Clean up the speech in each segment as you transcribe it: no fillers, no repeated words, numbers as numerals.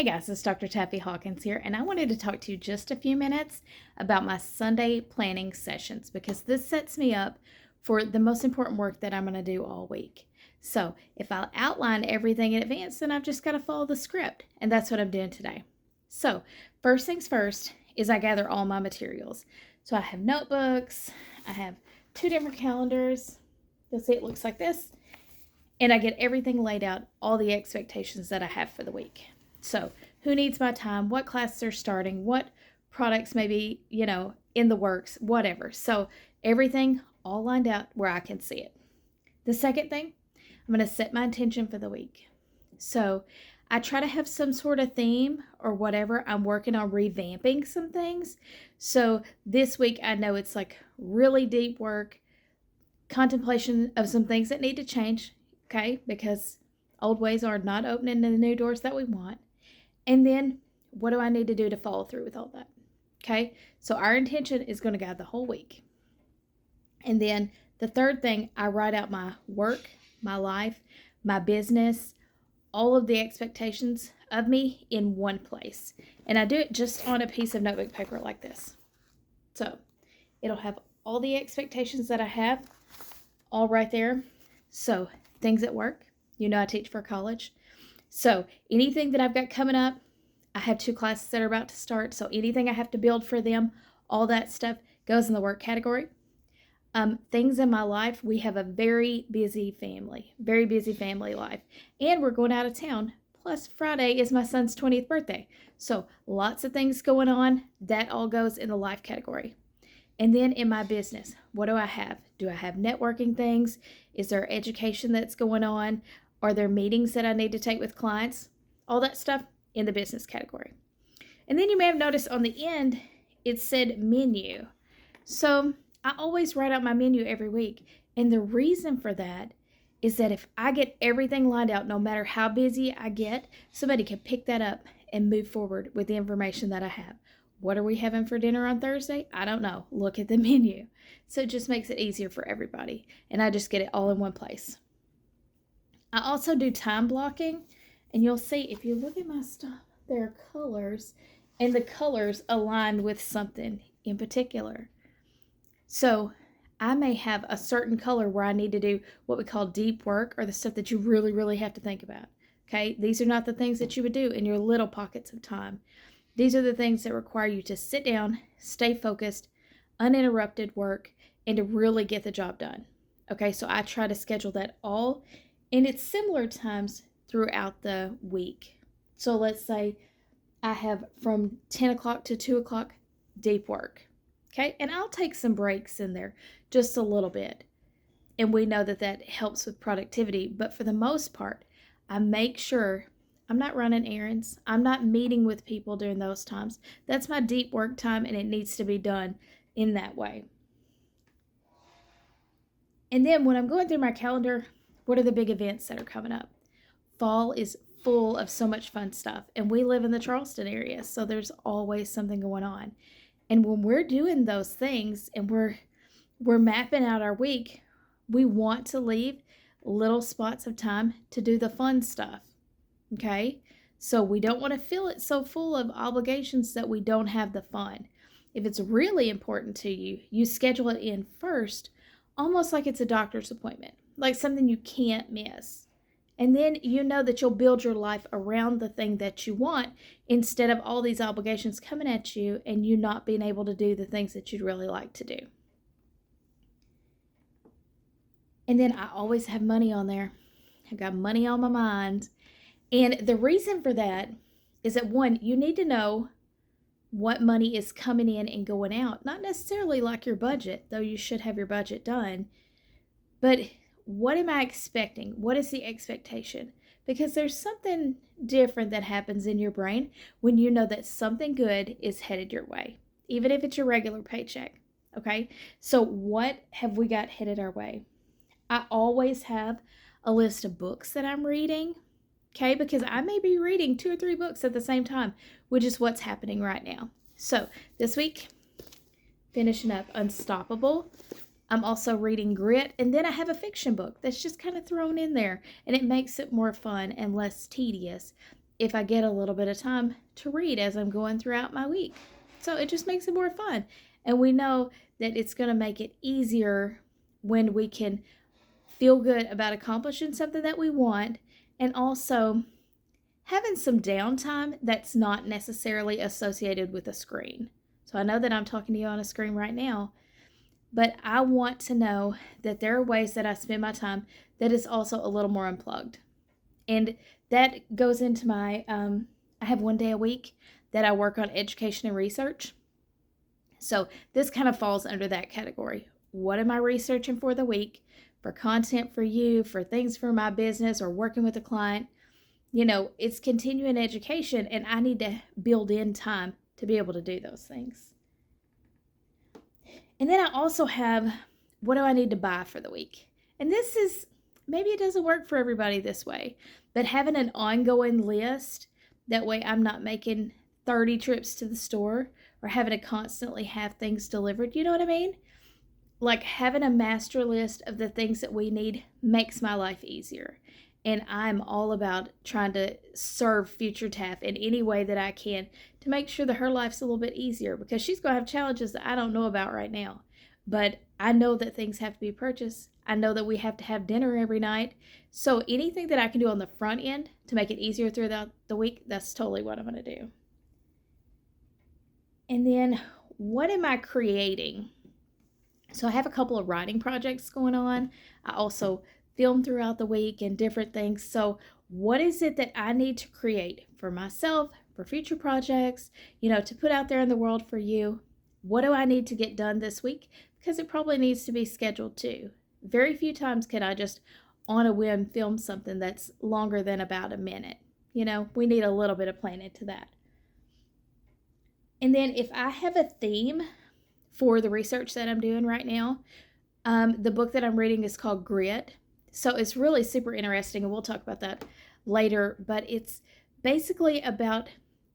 Hey guys, it's Dr. Taffy Hawkins here, and I wanted to talk to you just a few minutes about my Sunday planning sessions because this sets me up for the most important work that I'm going to do all week. So, if I outline everything in advance, then I've just got to follow the script, and that's what I'm doing today. So, first things first is I gather all my materials. So, I have notebooks, I have two different calendars. You'll see it looks like this, and I get everything laid out, all the expectations that I have for the week. So, who needs my time? What classes are starting? What products may be, in the works? Whatever. So, everything all lined out where I can see it. The second thing, I'm going to set my intention for the week. So, I try to have some sort of theme or whatever. I'm working on revamping some things. So, this week, I know it's like really deep work, contemplation of some things that need to change, okay? Because old ways are not opening the new doors that we want. And then what do I need to do to follow through with all that? Okay, so our intention is going to guide the whole week. And then the third thing, I write out my work, my life, my business, all of the expectations of me in one place. And I do it just on a piece of notebook paper like this. So it'll have all the expectations that I have all right there. So things at work, I teach for college. So anything that I've got coming up, I have 2 classes that are about to start. So anything I have to build for them, all that stuff goes in the work category. Things in my life, we have a very busy family life. And we're going out of town. Plus Friday is my son's 20th birthday. So lots of things going on. That all goes in the life category. And then in my business, what do I have? Do I have networking things? Is there education that's going on? Are there meetings that I need to take with clients? All that stuff in the business category. And then you may have noticed on the end, it said menu. So I always write out my menu every week. And the reason for that is that if I get everything lined out, no matter how busy I get, somebody can pick that up and move forward with the information that I have. What are we having for dinner on Thursday? I don't know. Look at the menu. So it just makes it easier for everybody. And I just get it all in one place. I also do time blocking, and you'll see if you look at my stuff, there are colors, and the colors align with something in particular. So I may have a certain color where I need to do what we call deep work, or the stuff that you really, really have to think about. Okay, these are not the things that you would do in your little pockets of time. These are the things that require you to sit down, stay focused, uninterrupted work, and to really get the job done. Okay, so I try to schedule that all in its similar times throughout the week. So let's say I have from 10 o'clock to 2 o'clock deep work. Okay, and I'll take some breaks in there, just a little bit. And we know that that helps with productivity, but for the most part, I make sure I'm not running errands. I'm not meeting with people during those times. That's my deep work time, and it needs to be done in that way. And then when I'm going through my calendar, what are the big events that are coming up? Fall is full of so much fun stuff, and we live in the Charleston area, so there's always something going on. And when we're doing those things and we're mapping out our week, we want to leave little spots of time to do the fun stuff. Okay? So we don't want to fill it so full of obligations that we don't have the fun. If it's really important to you, you schedule it in first, almost like it's a doctor's appointment, like something you can't miss. And then you know that you'll build your life around the thing that you want instead of all these obligations coming at you and you not being able to do the things that you'd really like to do. And then I always have money on there. I got money on my mind. And the reason for that is that, one, you need to know what money is coming in and going out. Not necessarily like your budget, though you should have your budget done. But what am I expecting? What is the expectation? Because there's something different that happens in your brain when you know that something good is headed your way, even if it's your regular paycheck. Okay? So what have we got headed our way? I always have a list of books that I'm reading. Okay, because I may be reading 2 or 3 books at the same time, which is what's happening right now. So this week, finishing up Unstoppable. I'm also reading Grit, and then I have a fiction book that's just kind of thrown in there, and it makes it more fun and less tedious. if I get a little bit of time to read as I'm going throughout my week. So it just makes it more fun. And we know that it's going to make it easier when we can feel good about accomplishing something that we want, and also having some downtime that's not necessarily associated with a screen. So I know that I'm talking to you on a screen right now, but I want to know that there are ways that I spend my time that is also a little more unplugged. And that goes into my, I have one day a week that I work on education and research. So this kind of falls under that category. What am I researching for the week? For content for you, for things for my business, or working with a client. It's continuing education, and I need to build in time to be able to do those things. And then I also have, what do I need to buy for the week? And this is, maybe it doesn't work for everybody this way, but having an ongoing list, that way I'm not making 30 trips to the store or having to constantly have things delivered. You know what I mean? Like having a master list of the things that we need makes my life easier. And I'm all about trying to serve future Taff in any way that I can to make sure that her life's a little bit easier, because she's going to have challenges that I don't know about right now. But I know that things have to be purchased. I know that we have to have dinner every night. So anything that I can do on the front end to make it easier throughout the week, that's totally what I'm going to do. And then what am I creating? So I have a couple of writing projects going on. I also film throughout the week and different things. So what is it that I need to create for myself, for future projects, to put out there in the world for you? What do I need to get done this week? Because it probably needs to be scheduled too. Very few times can I just on a whim film something that's longer than about a minute. We need a little bit of planning to that. And then if I have a theme for the research that I'm doing right now, the book that I'm reading is called Grit. So it's really super interesting, and we'll talk about that later, but it's basically about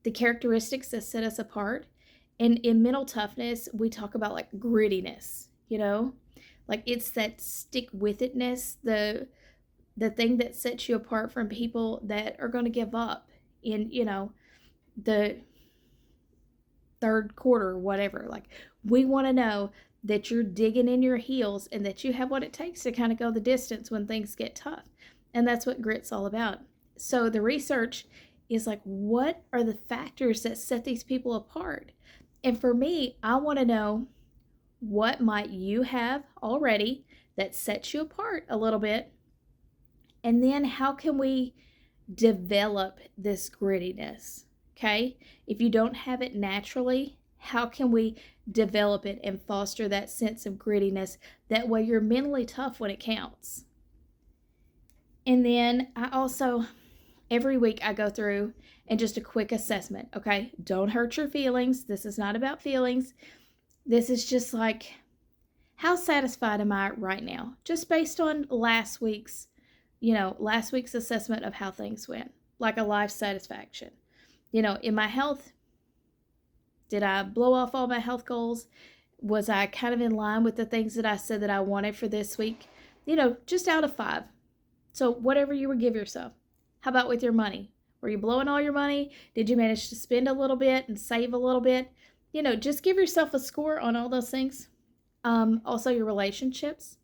the characteristics that set us apart. And in mental toughness, we talk about like grittiness, like it's that stick with itness, the thing that sets you apart from people that are going to give up in, the third quarter or whatever. Like, we want to know that you're digging in your heels and that you have what it takes to kind of go the distance when things get tough. And that's what grit's all about. So the research is like, what are the factors that set these people apart? And for me, I want to know, what might you have already that sets you apart a little bit? And then how can we develop this grittiness? Okay? If you don't have it naturally, how can we develop it and foster that sense of grittiness? That way you're mentally tough when it counts. And then I also, every week I go through and just a quick assessment, okay? Don't hurt your feelings. This is not about feelings. This is just like, how satisfied am I right now? Just based on last week's assessment of how things went, like a life satisfaction. In my health, did I blow off all my health goals? Was I kind of in line with the things that I said that I wanted for this week? Just out of 5. So whatever you would give yourself. How about with your money? Were you blowing all your money? Did you manage to spend a little bit and save a little bit? Just give yourself a score on all those things. Also your relationships.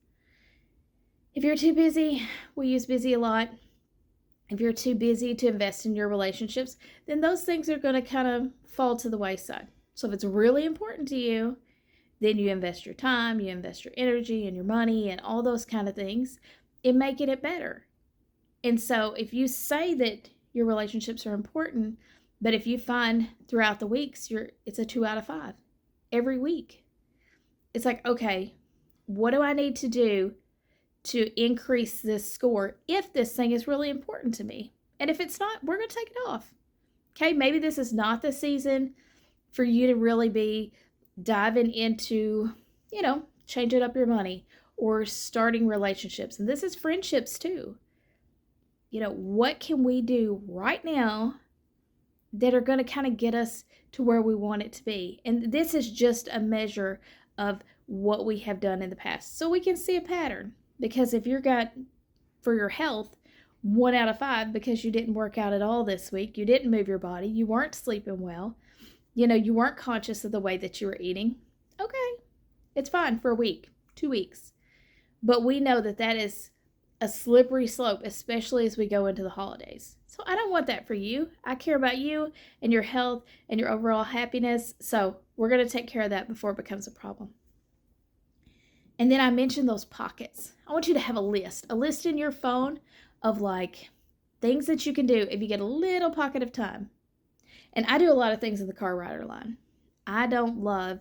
If you're too busy, we use busy a lot. If you're too busy to invest in your relationships, then those things are going to kind of fall to the wayside. So if it's really important to you, then you invest your time, you invest your energy and your money and all those kind of things in making it better. And so if you say that your relationships are important, but if you find throughout the weeks, it's a 2 out of 5 every week. It's like, okay, what do I need to do to increase this score if this thing is really important to me? And if it's not, we're going to take it off. Okay, maybe this is not the season for you to really be diving into, changing up your money or starting relationships. And this is friendships too. What can we do right now that are going to kind of get us to where we want it to be? And this is just a measure of what we have done in the past. So we can see a pattern. Because if you're got, for your health, 1 out of 5 because you didn't work out at all this week. You didn't move your body. You weren't sleeping well. You weren't conscious of the way that you were eating. Okay, it's fine for a week, 2 weeks. But we know that that is a slippery slope, especially as we go into the holidays. So I don't want that for you. I care about you and your health and your overall happiness. So we're going to take care of that before it becomes a problem. And then I mentioned those pockets. I want you to have a list in your phone of like things that you can do if you get a little pocket of time. And I do a lot of things in the car rider line. I don't love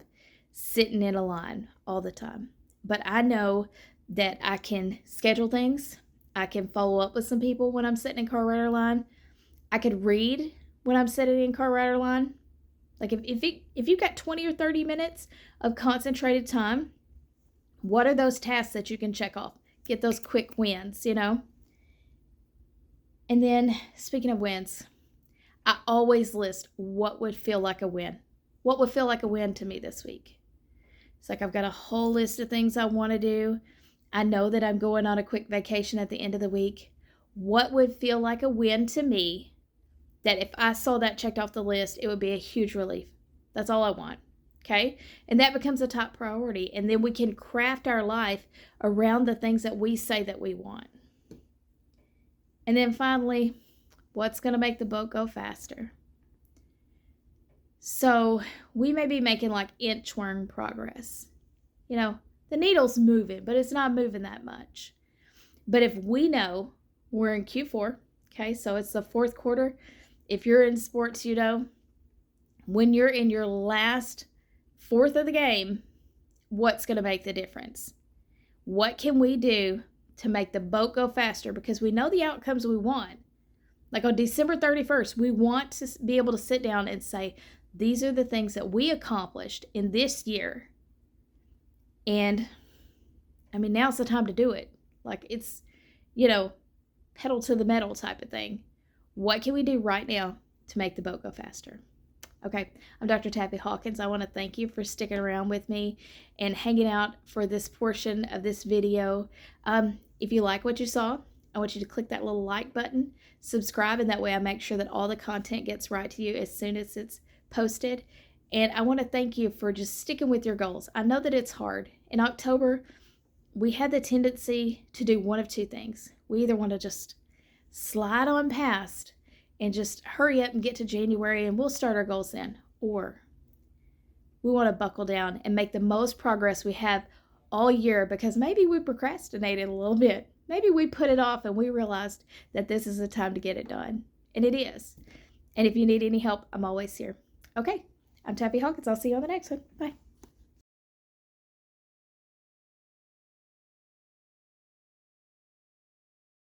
sitting in a line all the time, but I know that I can schedule things. I can follow up with some people when I'm sitting in car rider line. I could read when I'm sitting in car rider line. Like if you've got 20 or 30 minutes of concentrated time, what are those tasks that you can check off? Get those quick wins, And then speaking of wins, I always list what would feel like a win. What would feel like a win to me this week? It's like I've got a whole list of things I want to do. I know that I'm going on a quick vacation at the end of the week. What would feel like a win to me that if I saw that checked off the list, it would be a huge relief? That's all I want. Okay? And that becomes a top priority. And then we can craft our life around the things that we say that we want. And then finally, what's going to make the boat go faster? So we may be making like inchworm progress. The needle's moving, but it's not moving that much. But if we know we're in Q4, okay, so it's the fourth quarter. If you're in sports, when you're in your last fourth of the game, what's going to make the difference? What can we do to make the boat go faster? Because we know the outcomes we want. Like on December 31st, we want to be able to sit down and say, these are the things that we accomplished in this year. And now's the time to do it. Like it's, pedal to the metal type of thing. What can we do right now to make the boat go faster? Okay, I'm Dr. Taffy Hawkins. I want to thank you for sticking around with me and hanging out for this portion of this video. If you like what you saw, I want you to click that little like button, subscribe, and that way I make sure that all the content gets right to you as soon as it's posted. And I want to thank you for just sticking with your goals. I know that it's hard. In October, we had the tendency to do one of two things. We either want to just slide on past and just hurry up and get to January and we'll start our goals then. Or we want to buckle down and make the most progress we have all year because maybe we procrastinated a little bit. Maybe we put it off and we realized that this is the time to get it done. And it is. And if you need any help, I'm always here. Okay, I'm Taffy Hawkins. I'll see you on the next one. Bye.